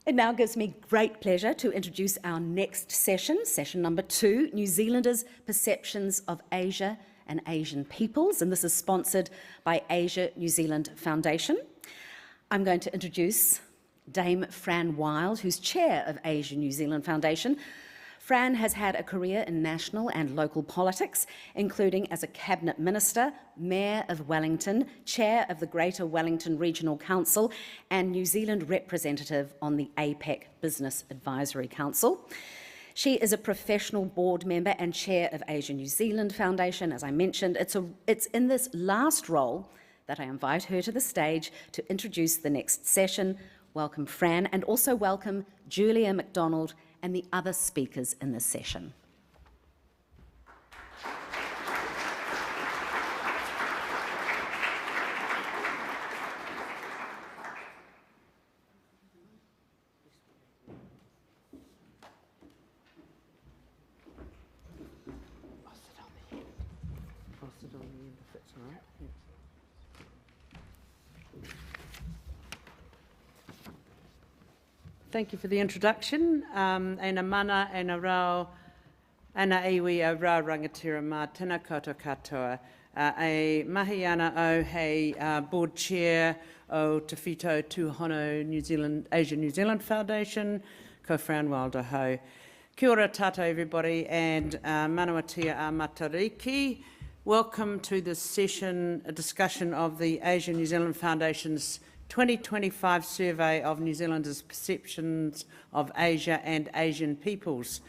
It now gives me great pleasure to introduce our next session, session number 2, New Zealanders' Perceptions of Asia and Asian Peoples, and this is sponsored by Asia New Zealand Foundation. I'm going to introduce Dame Fran Wilde, who's chair of Asia New Zealand Foundation. Fran has had a career in national and local politics, including as a cabinet minister, mayor of Wellington, chair of the Greater Wellington Regional Council, and New Zealand representative on the APAC Business Advisory Council. She is a professional board member and chair of Asia New Zealand Foundation, as I mentioned. It's in this last role that I invite her to the stage to introduce the next session. Welcome, Fran, and also welcome Julia Macdonald and the other speakers in this session. Thank you for the introduction. Ena mana, ena rau, ena iwi o rau rangatira mā, tēnā koutou katoa. E mahi ana o hei board chair o Te Whito Tūhono Asia New Zealand Foundation, ko Fran Wilde ho. Kia ora tātou everybody, and manawatia a matariki. Welcome to this session, a discussion of the Asia New Zealand Foundation's 2025 survey of New Zealanders' perceptions of Asia and Asian peoples.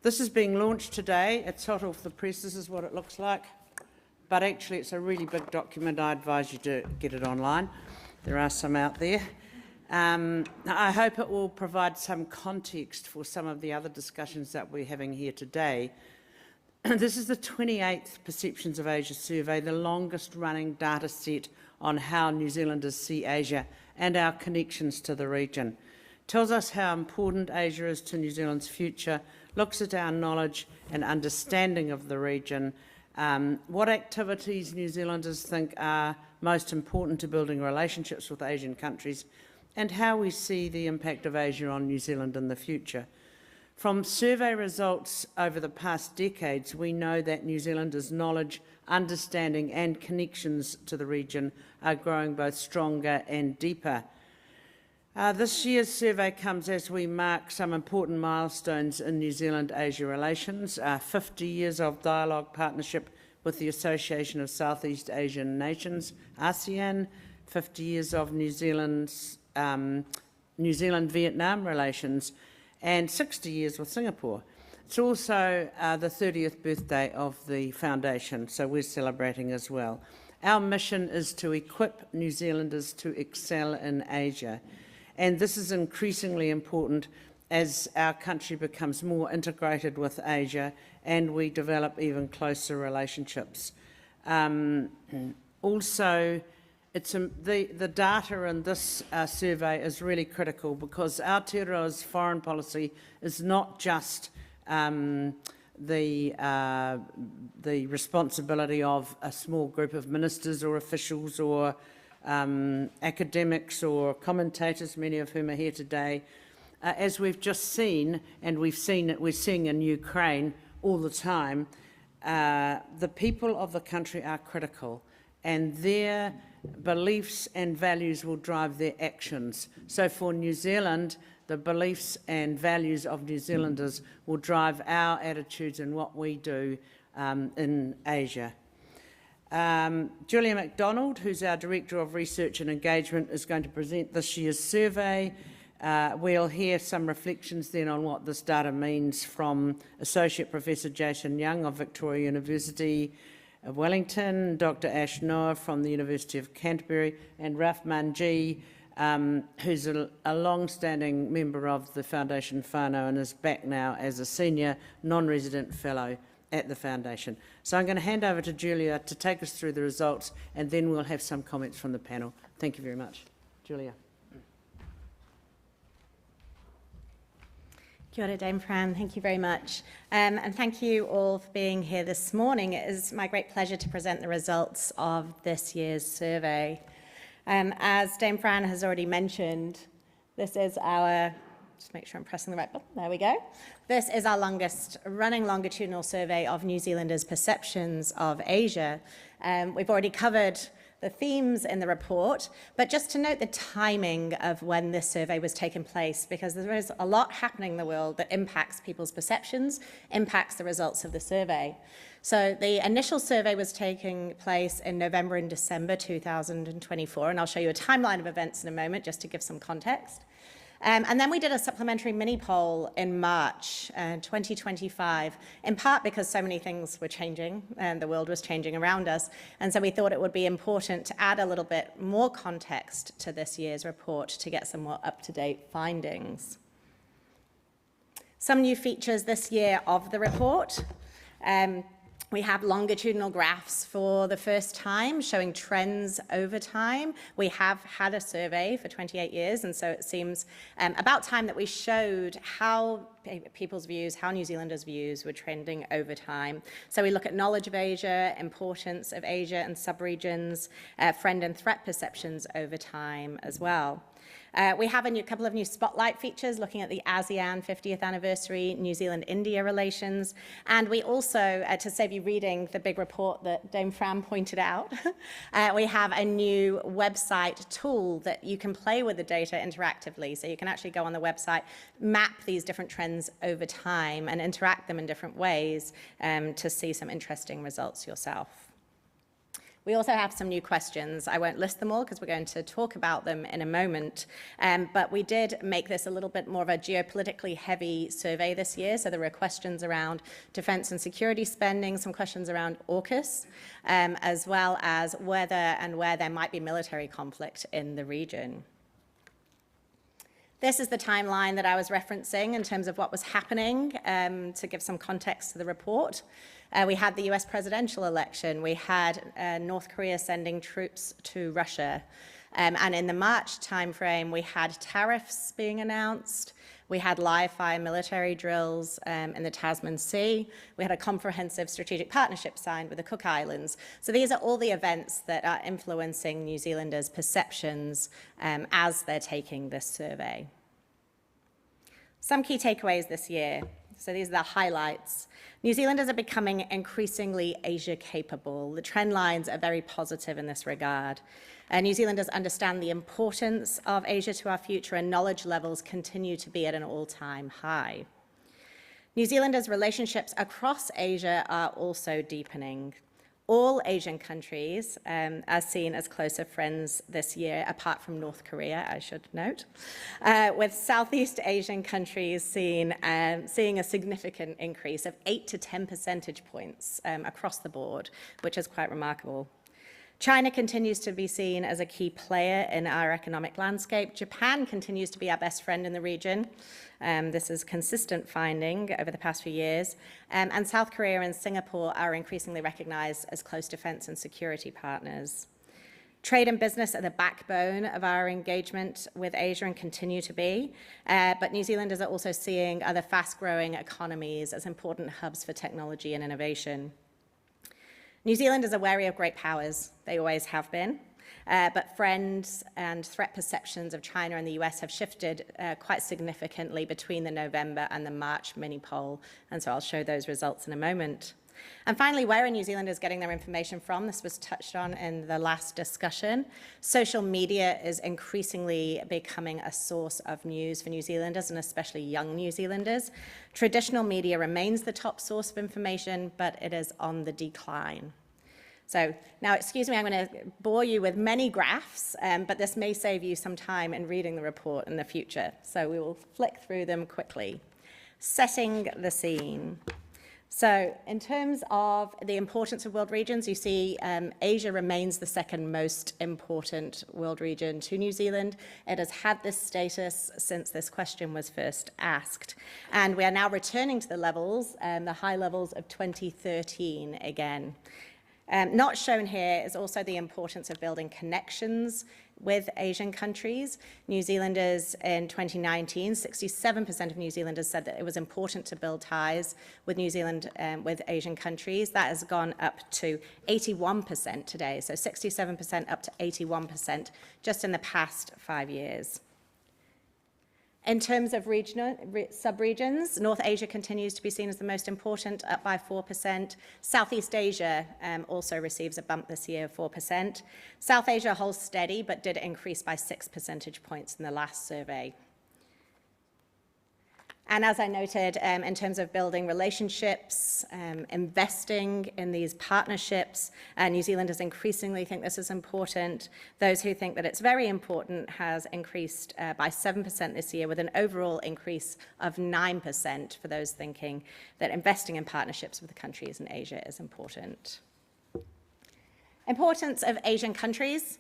This is being launched today. It's hot off the press. This is what it looks like. But actually, it's a really big document. I advise you to get it online. There are some out there. I hope it will provide some context for some of the other discussions that we're having here today. This is the 28th Perceptions of Asia survey, the longest running data set on how New Zealanders see Asia and our connections to the region. Tells us how important Asia is to New Zealand's future, looks at our knowledge and understanding of the region, what activities New Zealanders think are most important to building relationships with Asian countries, and how we see the impact of Asia on New Zealand in the future. From survey results over the past decades, we know that New Zealanders' knowledge, understanding and connections to the region are growing both stronger and deeper. This year's survey comes as we mark some important milestones in New Zealand-Asia relations, 50 years of dialogue partnership with the Association of Southeast Asian Nations, ASEAN, 50 years of New Zealand-Vietnam relations, and 60 years with Singapore. It's also the 30th birthday of the foundation, so we're celebrating as well. Our mission is to equip New Zealanders to excel in Asia, and this is increasingly important as our country becomes more integrated with Asia and we develop even closer relationships. Also, the data in this survey is really critical because Aotearoa's foreign policy is not just the responsibility of a small group of ministers or officials or academics or commentators, many of whom are here today. As we've just seen, and we're seeing in Ukraine all the time, the people of the country are critical, and their beliefs and values will drive their actions. So for New Zealand, the beliefs and values of New Zealanders will drive our attitudes and what we do in Asia. Julia Macdonald, who's our Director of Research and Engagement, is going to present this year's survey. We'll hear some reflections then on what this data means from Associate Professor Jason Young of Victoria University of Wellington, Dr. Ashalyna from the University of Canterbury, and Manji, who's a long-standing member of the Foundation whānau and is back now as a senior non-resident fellow at the Foundation. So I'm going to hand over to Julia to take us through the results, and then we'll have some comments from the panel. Thank you very much. Julia. Kia ora, Dame Fran. Thank you very much. And thank you all for being here this morning. It is my great pleasure to present the results of this year's survey. As Dame Fran has already mentioned, this is our just make sure I'm pressing the right button. There we go. This is our longest running longitudinal survey of New Zealanders' perceptions of Asia. We've already covered the themes in the report, but just to note the timing of when this survey was taking place, because there is a lot happening in the world that impacts people's perceptions, impacts the results of the survey. So the initial survey was taking place in November and December 2024, and I'll show you a timeline of events in a moment just to give some context. And then we did a supplementary mini poll in March 2025, in part because so many things were changing and the world was changing around us. And so we thought it would be important to add a little bit more context to this year's report to get some more up-to-date findings. Some new features this year of the report. We have longitudinal graphs for the first time showing trends over time. We have had a survey for 28 years, and so it seems about time that we showed how people's views, how New Zealanders' views were trending over time. So we look at knowledge of Asia, importance of Asia and subregions, friend and threat perceptions over time as well. We have a couple of new spotlight features looking at the ASEAN 50th anniversary, New Zealand-India relations. And we also, to save you reading the big report that Dame Fran pointed out, we have a new website tool that you can play with the data interactively. So you can actually go on the website, map these different trends over time and interact them in different ways to see some interesting results yourself. We also have some new questions. I won't list them all because we're going to talk about them in a moment. But we did make this a little bit more of a geopolitically heavy survey this year. So there were questions around defense and security spending, some questions around AUKUS, as well as whether and where there might be military conflict in the region. This is the timeline that I was referencing in terms of what was happening to give some context to the report. We had the US presidential election. We had North Korea sending troops to Russia. And in the March timeframe, we had tariffs being announced. We had live-fire military drills in the Tasman Sea. We had a comprehensive strategic partnership signed with the Cook Islands. So these are all the events that are influencing New Zealanders' perceptions as they're taking this survey. Some key takeaways this year. So these are the highlights. New Zealanders are becoming increasingly Asia capable. The trend lines are very positive in this regard. New Zealanders understand the importance of Asia to our future, and knowledge levels continue to be at an all-time high. New Zealanders' relationships across Asia are also deepening. All Asian countries are seen as closer friends this year, apart from North Korea, I should note, with Southeast Asian countries seeing a significant increase of 8 to 10 percentage points across the board, which is quite remarkable. China continues to be seen as a key player in our economic landscape. Japan continues to be our best friend in the region. This is consistent finding over the past few years. And South Korea and Singapore are increasingly recognized as close defense and security partners. Trade and business are the backbone of our engagement with Asia and continue to be. But New Zealanders are also seeing other fast-growing economies as important hubs for technology and innovation. New Zealanders are wary of great powers. They always have been. But friends and threat perceptions of China and the US have shifted quite significantly between the November and the March mini poll. And so I'll show those results in a moment. And finally, where are New Zealanders getting their information from? This was touched on in the last discussion. Social media is increasingly becoming a source of news for New Zealanders, and especially young New Zealanders. Traditional media remains the top source of information, but it is on the decline. So now, excuse me, I'm going to bore you with many graphs, but this may save you some time in reading the report in the future. So we will flick through them quickly. Setting the scene. So in terms of the importance of world regions, you see Asia remains the second most important world region to New Zealand. It has had this status since this question was first asked. And we are now returning to the levels, the high levels of 2013 again. Not shown here is also the importance of building connections with Asian countries. New Zealanders in 2019, 67% of New Zealanders said that it was important to build ties with New Zealand with Asian countries. That has gone up to 81% today, so 67% up to 81% just in the past 5 years. In terms of sub-regions, North Asia continues to be seen as the most important, up by 4%. Southeast Asia also receives a bump this year of 4%. South Asia holds steady, but did increase by 6 percentage points in the last survey. And as I noted, in terms of building relationships, investing in these partnerships, New Zealanders increasingly think this is important. Those who think that it's very important has increased by 7% this year, with an overall increase of 9% for those thinking that investing in partnerships with countries in Asia is important. Importance of Asian countries.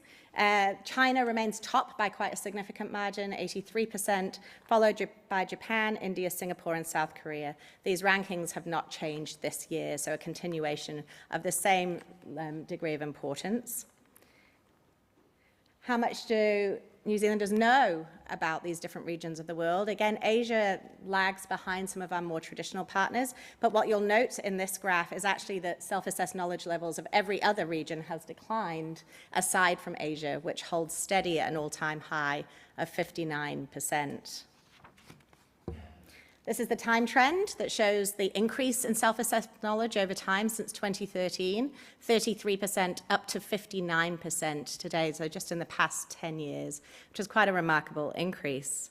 China remains top by quite a significant margin, 83%, followed by Japan, India, Singapore, and South Korea. These rankings have not changed this year, so a continuation of the same degree of importance. How much do New Zealanders know about these different regions of the world? Again, Asia lags behind some of our more traditional partners, but what you'll note in this graph is actually that self-assessed knowledge levels of every other region has declined, aside from Asia, which holds steady at an all-time high of 59%. This is the time trend that shows the increase in self-assessed knowledge over time since 2013, 33% up to 59% today, so just in the past 10 years, which is quite a remarkable increase.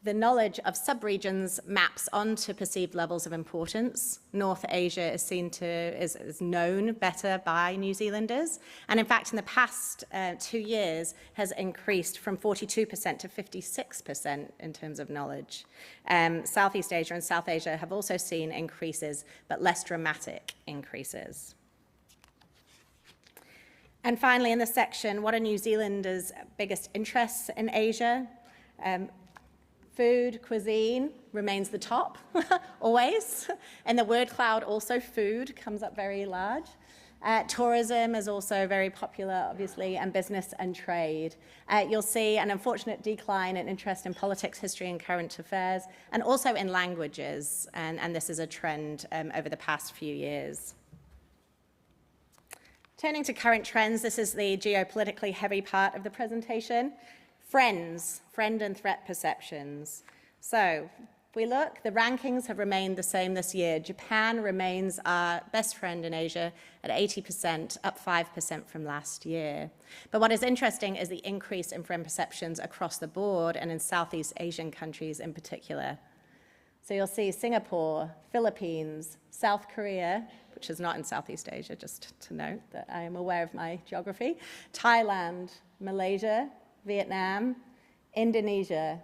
The knowledge of sub-regions maps onto perceived levels of importance. North Asia is known better by New Zealanders, and in fact in the past 2 years has increased from 42% to 56% in terms of knowledge. Southeast Asia and South Asia have also seen increases, but less dramatic increases. And finally in this section, what are New Zealanders' biggest interests in Asia? Food, cuisine remains the top, always. And the word cloud, also food, comes up very large. Tourism is also very popular, obviously, and business and trade. You'll see an unfortunate decline in interest in politics, history, and current affairs, and also in languages. And this is a trend over the past few years. Turning to current trends, this is the geopolitically heavy part of the presentation. Friend and threat perceptions. So if we look, the rankings have remained the same this year. Japan remains our best friend in Asia at 80%, up 5% from last year. But what is interesting is the increase in friend perceptions across the board and in Southeast Asian countries in particular. So you'll see Singapore, Philippines, South Korea, which is not in Southeast Asia, just to note that I am aware of my geography, Thailand, Malaysia, Vietnam, Indonesia,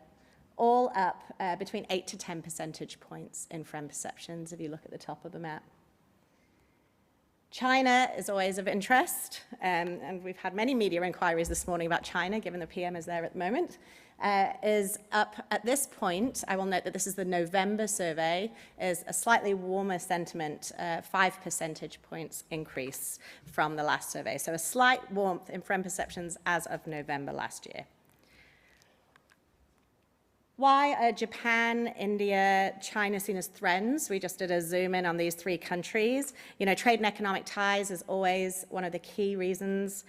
all up between 8 to 10 percentage points in friend perceptions if you look at the top of the map. China is always of interest, and we've had many media inquiries this morning about China, given the PM is there at the moment, is up at this point. I will note that this is the November survey, is a slightly warmer sentiment, 5 percentage points increase from the last survey. So a slight warmth in friend perceptions as of November last year. Why are Japan, India, China seen as friends? We just did a zoom in on these 3 countries. You know, trade and economic ties is always one of the key reasons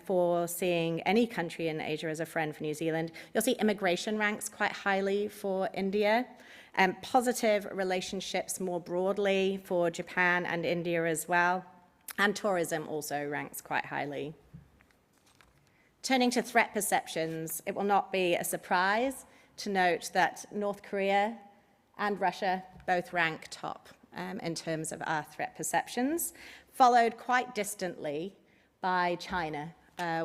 for seeing any country in Asia as a friend for New Zealand. You'll see immigration ranks quite highly for India, and positive relationships more broadly for Japan and India as well, and tourism also ranks quite highly. Turning to threat perceptions, it will not be a surprise to note that North Korea and Russia both rank top in terms of our threat perceptions, followed quite distantly by China,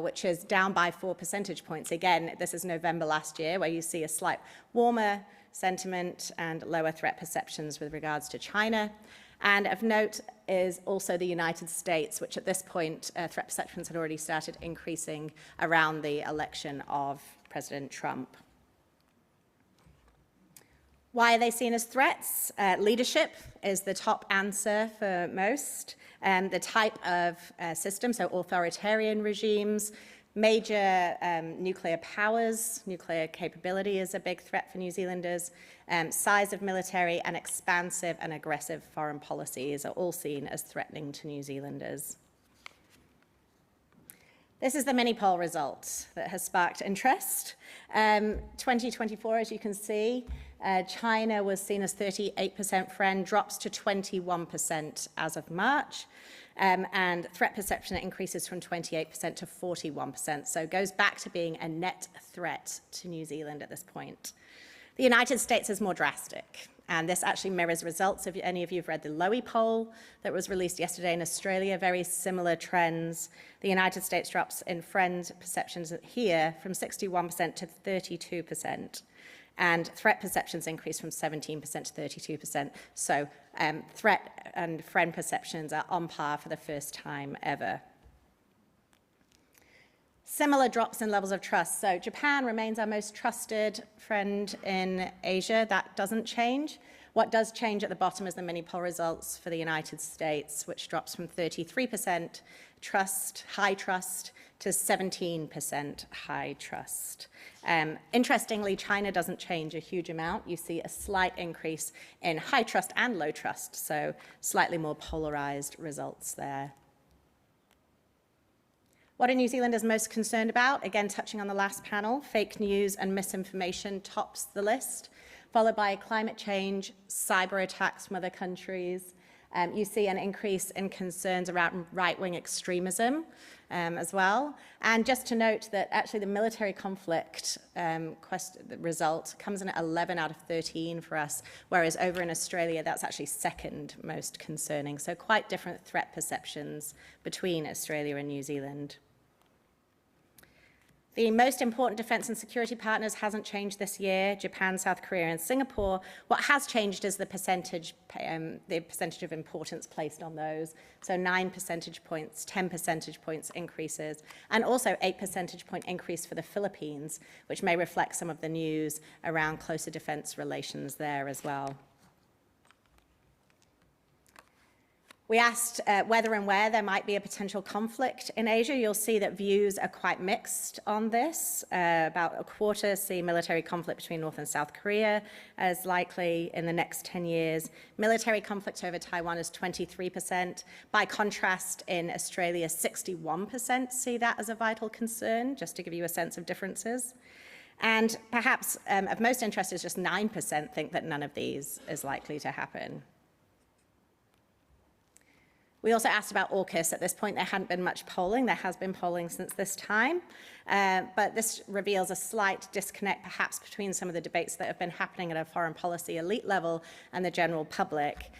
which is down by 4 percentage points. Again, this is November last year, where you see a slight warmer sentiment and lower threat perceptions with regards to China. And of note is also the United States, which at this point, threat perceptions had already started increasing around the election of President Trump. Why are they seen as threats? Leadership is the top answer for most. The type of system, so authoritarian regimes, major nuclear powers, nuclear capability is a big threat for New Zealanders. Size of military and expansive and aggressive foreign policies are all seen as threatening to New Zealanders. This is the mini poll result that has sparked interest. 2024, as you can see, China was seen as 38%, Fran drops to 21% as of March, and threat perception increases from 28% to 41%, so goes back to being a net threat to New Zealand at this point. The United States is more drastic, and this actually mirrors results. If any of you have read the Lowy poll that was released yesterday in Australia, very similar trends. The United States drops in friend perceptions here from 61% to 32%, and threat perceptions increase from 17% to 32%. So threat and friend perceptions are on par for the first time ever. Similar drops in levels of trust. So Japan remains our most trusted friend in Asia. That doesn't change. What does change at the bottom is the mini poll results for the United States, which drops from 33% trust, high trust, to 17% high trust. Interestingly, China doesn't change a huge amount. You see a slight increase in high trust and low trust, so slightly more polarized results there. What are New Zealanders most concerned about? Again, touching on the last panel, fake news and misinformation tops the list, followed by climate change, cyber attacks from other countries. You see an increase in concerns around right-wing extremism as well. And just to note that actually the military conflict result comes in at 11 out of 13 for us, whereas over in Australia, that's actually second most concerning. So quite different threat perceptions between Australia and New Zealand. The most important defence and security partners hasn't changed this year, Japan, South Korea and Singapore. What has changed is the percentage of importance placed on those. So 9 percentage points, 10 percentage points increases, and also 8 percentage point increase for the Philippines, which may reflect some of the news around closer defence relations there as well. We asked whether and where there might be a potential conflict in Asia. You'll see that views are quite mixed on this. About a quarter see military conflict between North and South Korea as likely in the next 10 years. Military conflict over Taiwan is 23%. By contrast, in Australia, 61% see that as a vital concern, just to give you a sense of differences. And perhaps of most interest is just 9% think that none of these is likely to happen. We also asked about AUKUS. At this point, there hadn't been much polling. There has been polling since this time, but this reveals a slight disconnect perhaps between some of the debates that have been happening at a foreign policy elite level and the general public,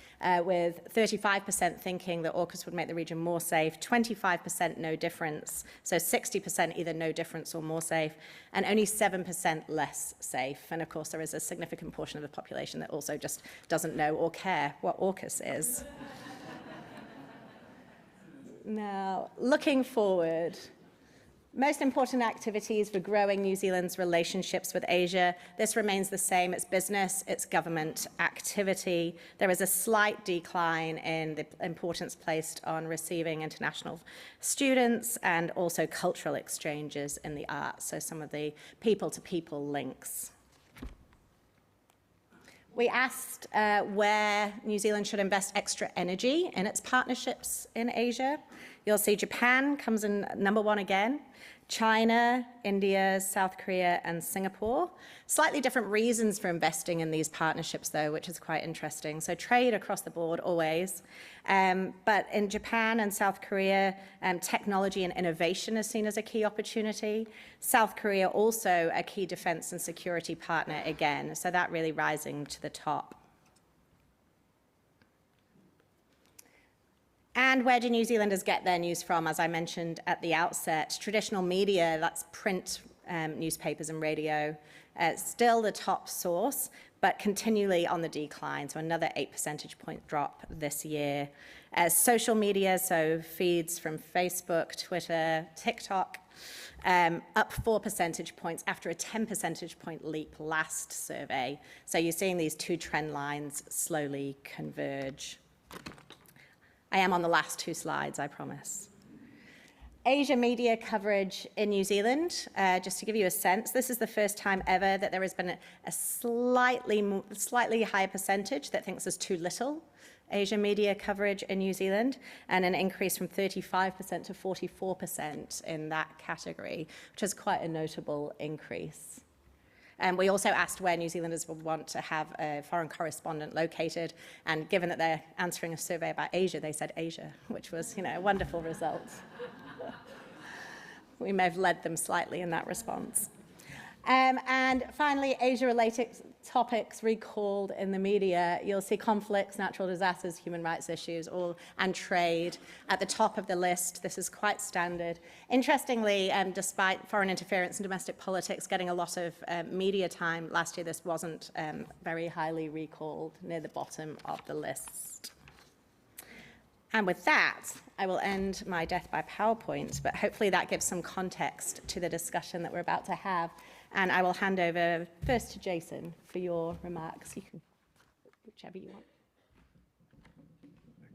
with 35% thinking that AUKUS would make the region more safe, 25% no difference, so 60% either no difference or more safe, and only 7% less safe. And of course, there is a significant portion of the population that also just doesn't know or care what AUKUS is. Now, looking forward, most important activities for growing New Zealand's relationships with Asia. This remains the same. It's business, it's government activity. There is a slight decline in the importance placed on receiving international students and also cultural exchanges in the arts, so some of the people-to-people links. We asked where New Zealand should invest extra energy in its partnerships in Asia. You'll see Japan comes in number one again, China, India, South Korea, and Singapore. Slightly different reasons for investing in these partnerships, though, which is quite interesting. So trade across the board, always. But in Japan and South Korea, technology and innovation is seen as a key opportunity. South Korea also a key defense and security partner again, so that really rising to the top. And where do New Zealanders get their news from? As I mentioned at the outset, traditional media, that's print newspapers and radio, still the top source, but continually on the decline, so another 8 percentage point drop this year. Social media, so feeds from Facebook, Twitter, TikTok, up 4 percentage points after a 10 percentage point leap last survey. So you're seeing these two trend lines slowly converge. I am on the last two slides, I promise. Asia media coverage in New Zealand, just to give you a sense, this is the first time ever that there has been a slightly higher percentage that thinks there's too little Asia media coverage in New Zealand, and an increase from 35% to 44% in that category, which is quite a notable increase. We also asked where New Zealanders would want to have a foreign correspondent located, and given that they're answering a survey about Asia, they said Asia, which was, a wonderful result. We may have led them slightly in that response. And finally, Asia-related topics recalled in the media. You'll see conflicts, natural disasters, human rights issues, and trade at the top of the list. This is quite standard. Interestingly, despite foreign interference in domestic politics getting a lot of media time last year, this wasn't very highly recalled, near the bottom of the list. And with that, I will end my death by PowerPoint, but hopefully that gives some context to the discussion that we're about to have. And I will hand over first to Jason for your remarks. You can, whichever you want.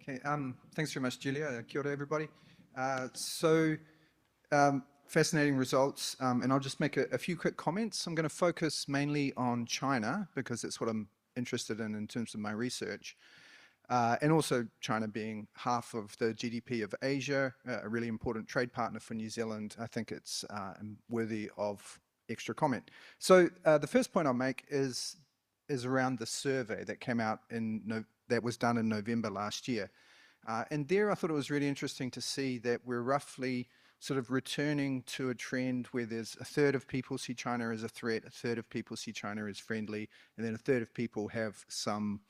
Okay, thanks very much, Julia. Kia ora, everybody. Fascinating results, and I'll just make a few quick comments. I'm going to focus mainly on China, because it's what I'm interested in terms of my research. And also China being half of the GDP of Asia, a really important trade partner for New Zealand. I think it's worthy of extra comment. So the first point I'll make is around the survey that came out that was done in November last year. And there I thought it was really interesting to see that we're roughly sort of returning to a trend where there's a third of people see China as a threat, a third of people see China as friendly, and then a third of people have some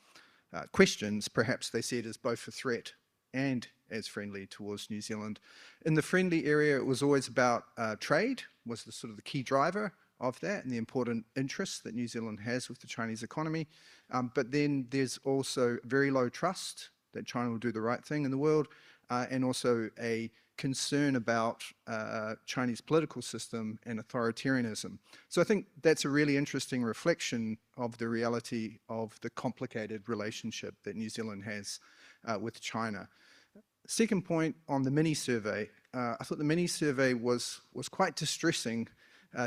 questions. Perhaps they see it as both a threat and as friendly towards New Zealand. In the friendly area, it was always about trade, was the sort of the key driver of that, and the important interests that New Zealand has with the Chinese economy. But then there's also very low trust that China will do the right thing in the world, and also a concern about Chinese political system and authoritarianism. So I think that's a really interesting reflection of the reality of the complicated relationship that New Zealand has with China. Second point on the mini-survey, I thought the mini-survey was quite distressing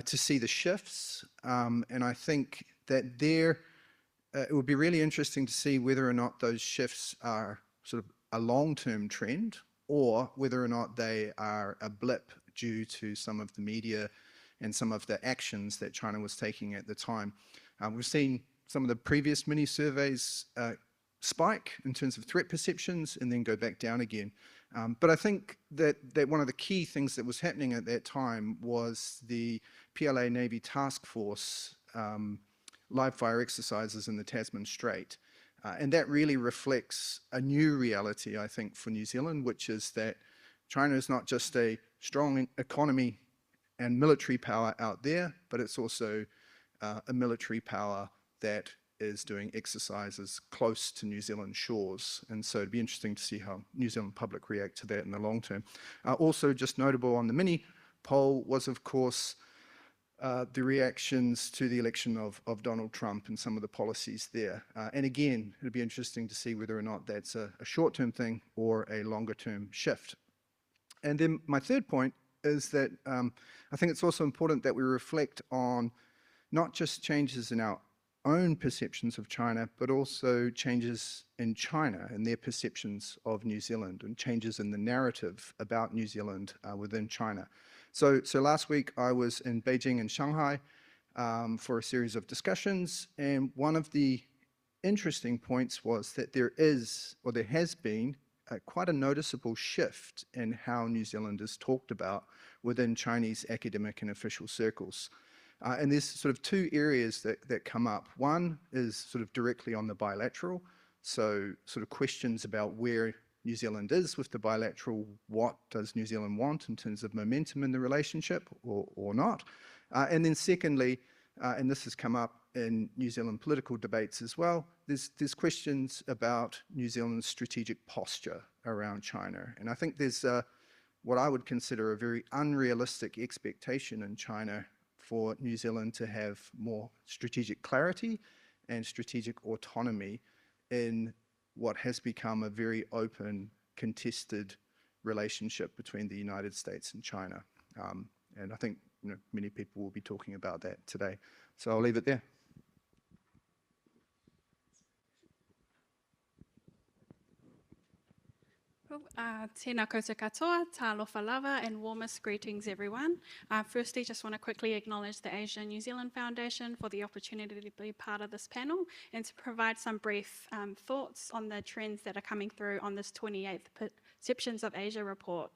to see the shifts, and I think that it would be really interesting to see whether or not those shifts are sort of a long-term trend, or whether or not they are a blip due to some of the media and some of the actions that China was taking at the time. We've seen some of the previous mini-surveys spike in terms of threat perceptions and then go back down again. But I think that one of the key things that was happening at that time was the PLA Navy Task Force live fire exercises in the Tasman Strait. And that really reflects a new reality, I think, for New Zealand, which is that China is not just a strong economy and military power out there, but it's also a military power that is doing exercises close to New Zealand shores. And so it'd be interesting to see how New Zealand public react to that in the long term. Also just notable on the mini poll was, of course, the reactions to the election of Donald Trump and some of the policies there. And again, it'd be interesting to see whether or not that's a short-term thing or a longer-term shift. And then my third point is that I think it's also important that we reflect on not just changes in our own perceptions of China, but also changes in China and their perceptions of New Zealand, and changes in the narrative about New Zealand within China. So last week I was in Beijing and Shanghai for a series of discussions, and one of the interesting points was that there has been quite a noticeable shift in how New Zealand is talked about within Chinese academic and official circles. And there's sort of two areas that come up. One is sort of directly on the bilateral, so sort of questions about where New Zealand is with the bilateral, what does New Zealand want in terms of momentum in the relationship or not. And then secondly, and this has come up in New Zealand political debates as well, there's questions about New Zealand's strategic posture around China. And I think there's what I would consider a very unrealistic expectation in China for New Zealand to have more strategic clarity and strategic autonomy in what has become a very open, contested relationship between the United States and China. And I think many people will be talking about that today. So I'll leave it there. Tēnā koutou katoa, talofa lava, and warmest greetings, everyone. Firstly, just want to quickly acknowledge the Asia New Zealand Foundation for the opportunity to be part of this panel and to provide some brief thoughts on the trends that are coming through on this 28th Perceptions of Asia report.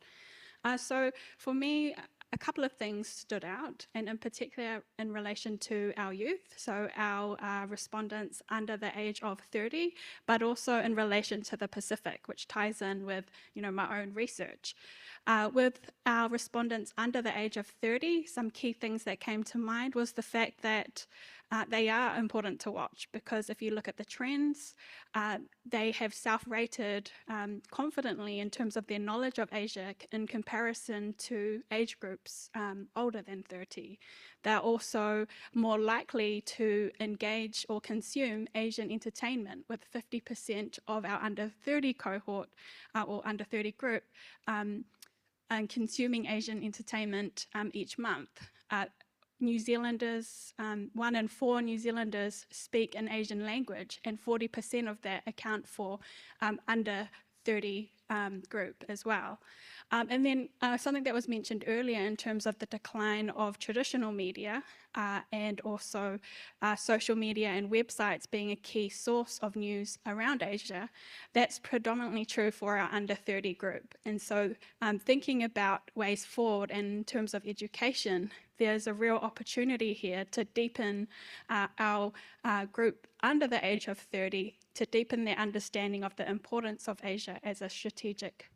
So for me, a couple of things stood out, and in particular in relation to our youth, so our respondents under the age of 30, but also in relation to the Pacific, which ties in with, my own research. With our respondents under the age of 30, some key things that came to mind was the fact that they are important to watch, because if you look at the trends, they have self-rated confidently in terms of their knowledge of Asia in comparison to age groups older than 30. They're also more likely to engage or consume Asian entertainment, with 50% of our under 30 cohort or under 30 group and consuming Asian entertainment each month. New Zealanders, 1 in 4 New Zealanders speak an Asian language, and 40% of that account for under 30 group as well. And then something that was mentioned earlier in terms of the decline of traditional media and also social media and websites being a key source of news around Asia, that's predominantly true for our under 30 group. And so thinking about ways forward in terms of education, there's a real opportunity here to deepen our group under the age of 30, to deepen their understanding of the importance of Asia as a strategic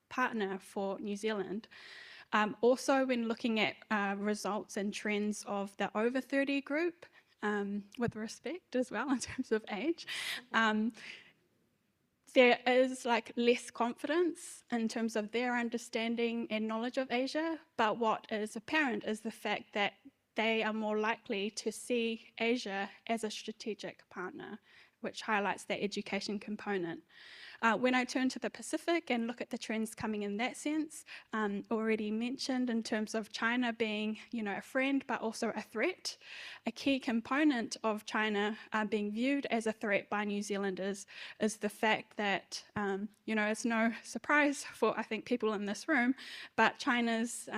partner for New Zealand. Also, when looking at results and trends of the over 30 group, with respect as well in terms of age, there is less confidence in terms of their understanding and knowledge of Asia, but what is apparent is the fact that they are more likely to see Asia as a strategic partner, which highlights that education component. When I turn to the Pacific and look at the trends coming in that sense, already mentioned in terms of China being, a friend, but also a threat. A key component of China being viewed as a threat by New Zealanders is the fact that, it's no surprise for, I think, people in this room, but China's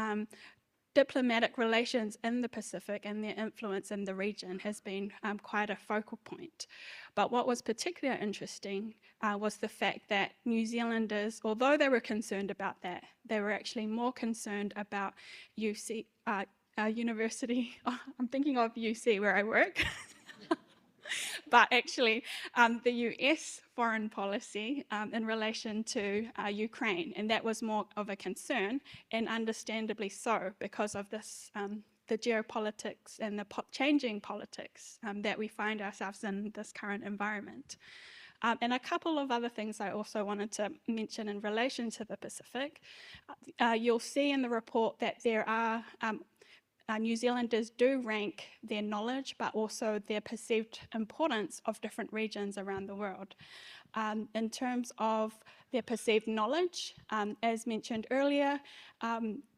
diplomatic relations in the Pacific and their influence in the region has been quite a focal point. But what was particularly interesting was the fact that New Zealanders, although they were concerned about that, they were actually more concerned about university, I'm thinking of UC where I work, but actually the US foreign policy in relation to Ukraine, and that was more of a concern, and understandably so, because of this the geopolitics and the changing politics that we find ourselves in this current environment. And a couple of other things I also wanted to mention in relation to the Pacific. You'll see in the report that there are New Zealanders do rank their knowledge, but also their perceived importance of different regions around the world. In terms of their perceived knowledge, as mentioned earlier,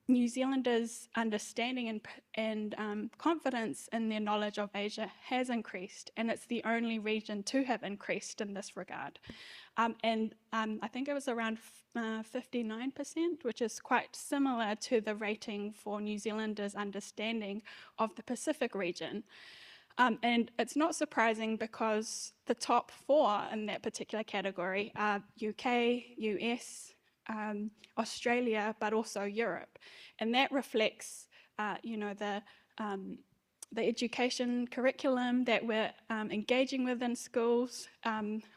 New Zealanders' understanding and confidence in their knowledge of Asia has increased, and it's the only region to have increased in this regard. And I think it was around 59%, which is quite similar to the rating for New Zealanders' understanding of the Pacific region. And it's not surprising because the top 4 in that particular category are UK, US, Australia, but also Europe. And that reflects, the education curriculum that we're engaging with in schools,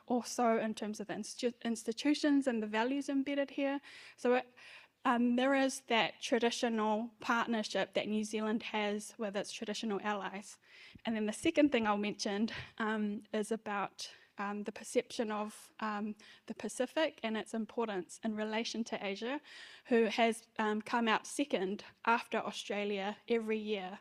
also in terms of institutions and the values embedded here. So there is that traditional partnership that New Zealand has with its traditional allies. And then the second thing I'll mention is about the perception of the Pacific and its importance in relation to Asia, who has come out second after Australia every year.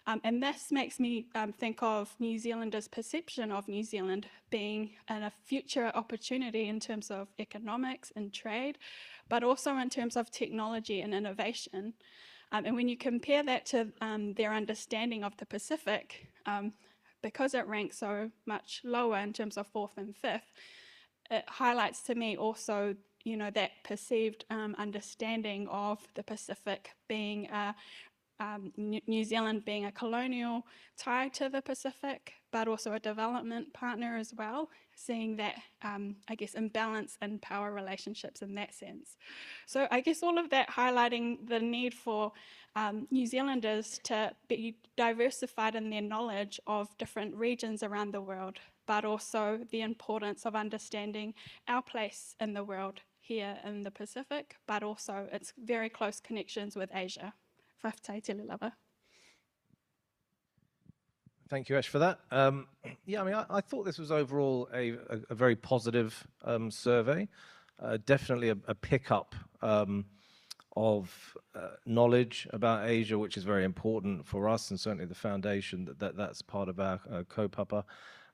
And this makes me think of New Zealanders' perception of New Zealand being a future opportunity in terms of economics and trade, but also in terms of technology and innovation. And when you compare that to their understanding of the Pacific, because it ranks so much lower in terms of 4th and 5th, it highlights to me also, that perceived understanding of the Pacific being New Zealand being a colonial tie to the Pacific, but also a development partner as well, seeing that, I guess, imbalance in power relationships in that sense. So I guess all of that highlighting the need for New Zealanders to be diversified in their knowledge of different regions around the world, but also the importance of understanding our place in the world here in the Pacific, but also its very close connections with Asia. Thank you, Ash, for that. Yeah, I mean, I thought this was overall a very positive survey. Definitely a pickup of knowledge about Asia, which is very important for us, and certainly the foundation that's part of our kaupapa.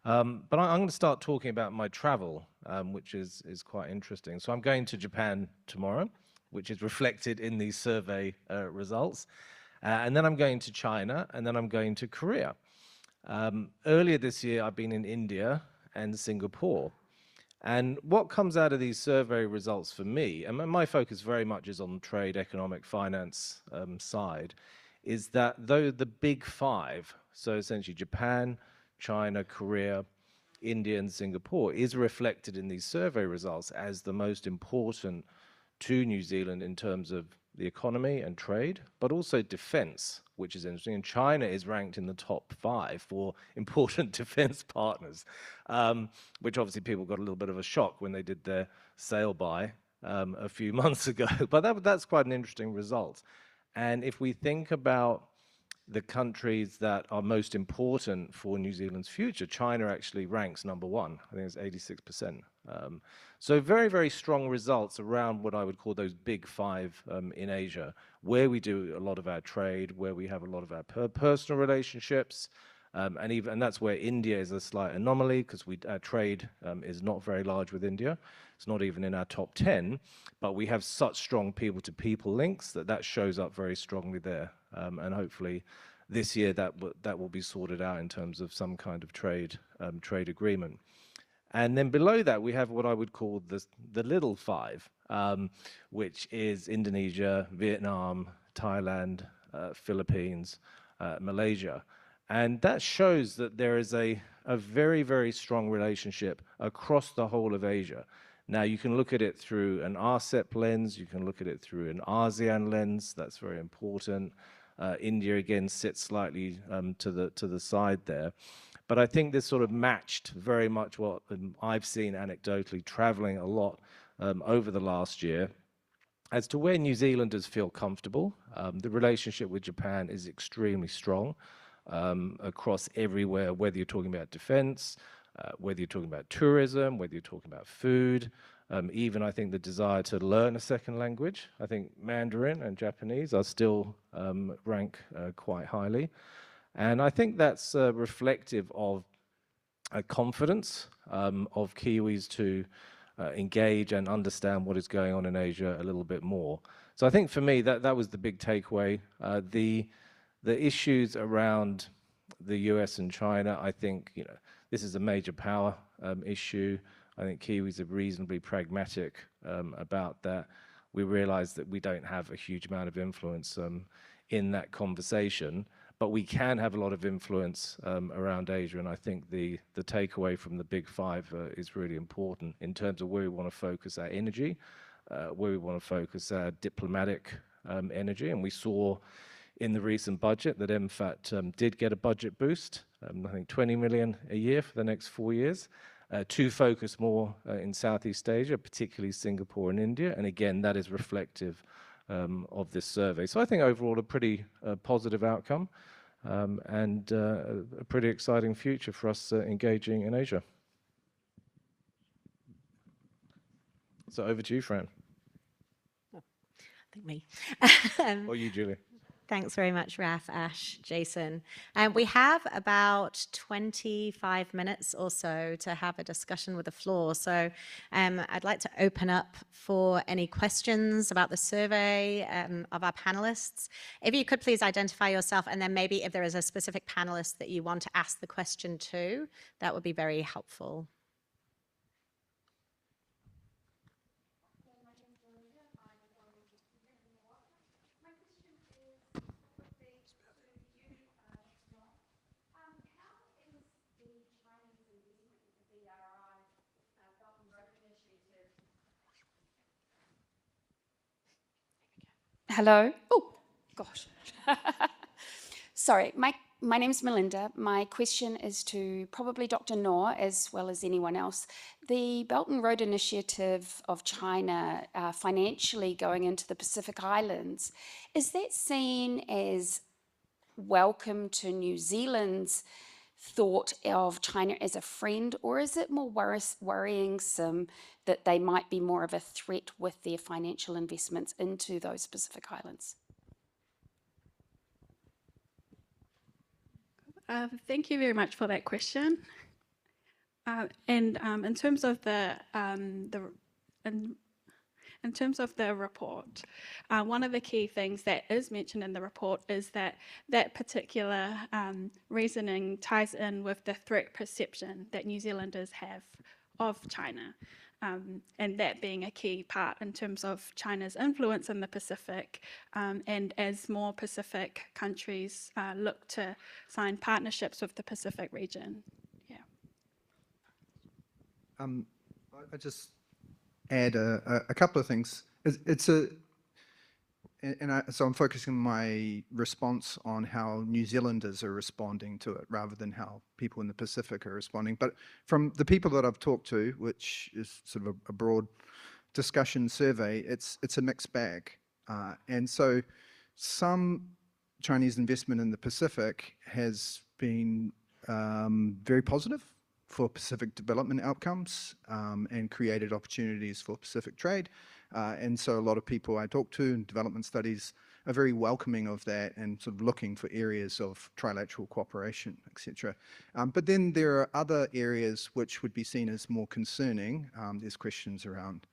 But I'm going to start talking about my travel, which is quite interesting. So I'm going to Japan tomorrow, which is reflected in these survey results. And then I'm going to China, and then I'm going to Korea. Earlier this year, I've been in India and Singapore. And what comes out of these survey results for me, and my focus very much is on trade, economic, finance side, is that though the big five, so essentially Japan, China, Korea, India, and Singapore, is reflected in these survey results as the most important to New Zealand in terms of the economy and trade, but also defense, which is interesting. And China is ranked in the top 5 for important defense partners, which obviously people got a little bit of a shock when they did their sail by a few months ago. But that's quite an interesting result. And if we think about the countries that are most important for New Zealand's future, China actually ranks number 1. I think it's 86%. So very, very strong results around what I would call those big 5 in Asia, where we do a lot of our trade, where we have a lot of our personal relationships, and that's where India is a slight anomaly, because our trade is not very large with India. It's not even in our top 10, but we have such strong people-to-people links that shows up very strongly there. And hopefully this year that will be sorted out in terms of some kind of trade agreement. And then below that, we have what I would call the little 5, which is Indonesia, Vietnam, Thailand, Philippines, Malaysia. And that shows that there is a very, very strong relationship across the whole of Asia. Now, you can look at it through an RCEP lens, you can look at it through an ASEAN lens, that's very important. India, again, sits slightly to the side there. But I think this sort of matched very much what I've seen anecdotally traveling a lot over the last year as to where New Zealanders feel comfortable. The relationship with Japan is extremely strong across everywhere, whether you're talking about defense, whether you're talking about tourism, whether you're talking about food, even I think the desire to learn a second language. I think Mandarin and Japanese are still rank quite highly. And I think that's reflective of a confidence of Kiwis to engage and understand what is going on in Asia a little bit more. So I think for me that was the big takeaway. The issues around the US and China, I think this is a major power issue. I think Kiwis are reasonably pragmatic about that. We realize that we don't have a huge amount of influence in that conversation, but we can have a lot of influence around Asia, and I think the takeaway from the big 5 is really important in terms of where we want to focus our energy, where we want to focus our diplomatic energy. And we saw in the recent budget that MFAT did get a budget boost, I think 20 million a year for the next 4 years, to focus more in Southeast Asia, particularly Singapore and India. And again, that is reflective of this survey. So I think overall a pretty positive outcome and a pretty exciting future for us engaging in Asia. So over to you, Fran. I think me. Or you, Julie. Thanks very much, Raf, Ash, Jason. We have about 25 minutes or so to have a discussion with the floor. So I'd like to open up for any questions about the survey of our panelists. If you could please identify yourself, and then maybe if there is a specific panelist that you want to ask the question to, that would be very helpful. Hello. Oh, gosh. Sorry, my name's Melinda. My question is to probably Dr. Noor as well as anyone else. The Belt and Road Initiative of China financially going into the Pacific Islands, is that seen as welcome to New Zealand's thought of China as a friend, or is it more worrying that they might be more of a threat with their financial investments into those Pacific Islands? Thank you very much for that question. In terms of in terms of the report, one of the key things that is mentioned in the report is that that particular reasoning ties in with the threat perception that New Zealanders have of China, and that being a key part in terms of China's influence in the Pacific, and as more Pacific countries look to sign partnerships with the Pacific region. Yeah. I just add a couple of things. So I'm focusing my response on how New Zealanders are responding to it rather than how people in the Pacific are responding. But from the people that I've talked to, which is sort of a broad discussion survey, it's a mixed bag. And so some Chinese investment in the Pacific has been very positive for Pacific development outcomes and created opportunities for Pacific trade. And so a lot of people I talk to in development studies are very welcoming of that and sort of looking for areas of trilateral cooperation, etc. But then there are other areas which would be seen as more concerning. There's questions around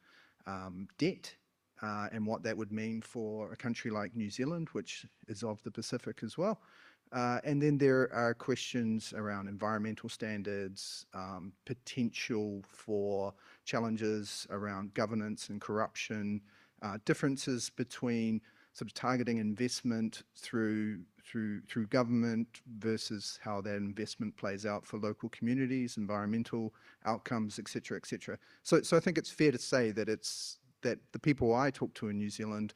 debt and what that would mean for a country like New Zealand, which is of the Pacific as well. And then there are questions around environmental standards, potential for challenges around governance and corruption, differences between sort of targeting investment through government versus how that investment plays out for local communities, environmental outcomes, et cetera, et cetera. So I think it's fair to say that that the people I talk to in New Zealand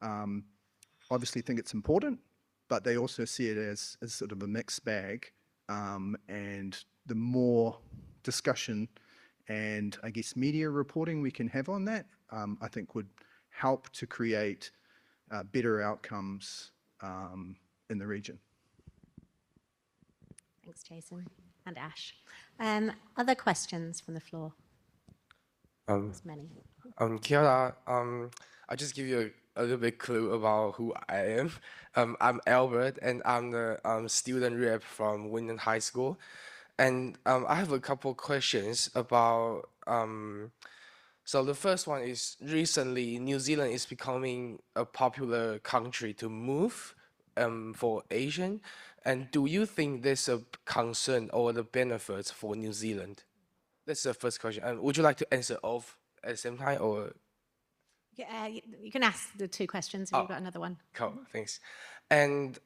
obviously think it's important, but they also see it as sort of a mixed bag, and the more discussion and I guess media reporting we can have on that, I think would help to create better outcomes in the region. Thanks, Jason and Ash. Other questions from the floor? There's many. Kia ora. I'll just give you a little bit clue about who I am. I'm Albert, and I'm the student rep from Wilde High School. And I have a couple questions about, so the first one is, recently New Zealand is becoming a popular country to move for Asian. And do you think there's a concern or the benefits for New Zealand? That's the first question. And would you like to answer off at the same time, or? Yeah, you can ask the two questions if you've got another one. Cool, thanks. And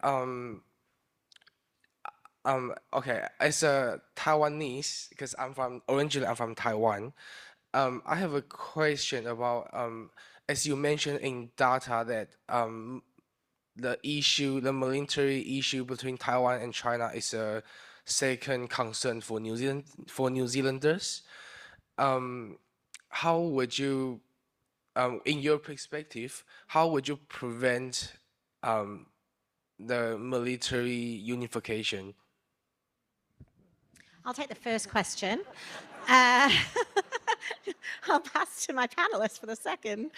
okay, as a Taiwanese, because originally I'm from Taiwan, I have a question about, as you mentioned in data that the military issue between Taiwan and China is a second concern for New Zealanders. How would you, in your perspective, how would you prevent the military unification? I'll take the first question. I'll pass to my panelists for the second.